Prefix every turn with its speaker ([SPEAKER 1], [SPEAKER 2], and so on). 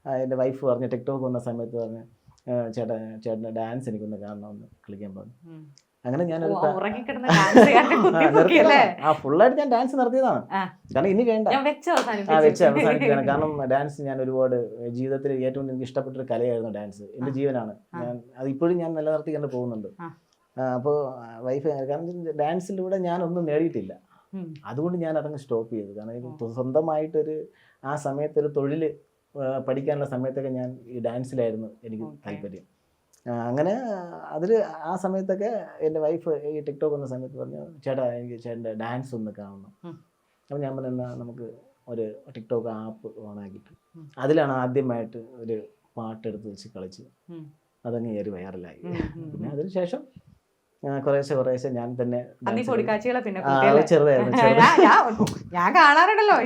[SPEAKER 1] എൻ്റെ വൈഫ് പറഞ്ഞു, ടിക്ടോക്ക് വന്ന സമയത്ത് പറഞ്ഞു, ചേട്ടൻ്റെ ഡാൻസ് എനിക്കൊന്ന് കാണണമെന്ന് കളിക്കാൻ പറഞ്ഞു. അങ്ങനെ ഞാനൊരു ഫുള്ളായിട്ട് ഞാൻ ഡാൻസ് നിർത്തിയതാണ്. കാരണം ഇനി വേണ്ട, വെച്ച് അവസാനിക്കുകയാണ്. കാരണം ഡാൻസ് ഞാൻ ഒരുപാട് ജീവിതത്തിൽ ഏറ്റവും എനിക്ക് ഇഷ്ടപ്പെട്ടൊരു കലയായിരുന്നു ഡാൻസ്. എൻ്റെ ജീവനാണ്. അത് ഇപ്പോഴും ഞാൻ നിലനിർത്തി കണ്ട് പോകുന്നുണ്ട്. അപ്പോൾ വൈഫ്, കാരണം ഡാൻസിലൂടെ ഞാനൊന്നും നേടിയിട്ടില്ല, അതുകൊണ്ട് ഞാൻ അതങ്ങ് സ്റ്റോപ്പ് ചെയ്തു. കാരണം സ്വന്തമായിട്ടൊരു ആ സമയത്തൊരു തൊഴിൽ പഠിക്കാനുള്ള സമയത്തൊക്കെ ഞാൻ ഈ ഡാൻസിലായിരുന്നു എനിക്ക് താല്പര്യം. അങ്ങനെ അതിൽ ആ സമയത്തൊക്കെ എൻ്റെ വൈഫ് ഈ ടിക്ടോക്ക് വന്ന സമയത്ത് പറഞ്ഞു, ചേട്ടാ എനിക്ക് ചേട്ടൻ്റെ ഡാൻസ് ഒന്ന് കാണണം. അപ്പോൾ ഞാൻ പറഞ്ഞു, എന്നാൽ നമുക്ക് ഒരു ടിക്ടോക്ക് ആപ്പ് ഓണാക്കിയിട്ട് അതിലാണ് ആദ്യമായിട്ട് ഒരു പാട്ടെടുത്ത് വെച്ച് കളിച്ച് അതങ്ങ് കയറി വൈറലായി. പിന്നെ അതിനുശേഷം കുറേശ്ശെ ഞാൻ തന്നെ ചെറുതായിരുന്നു.
[SPEAKER 2] ഞാൻ കാണാറുണ്ടല്ലോ.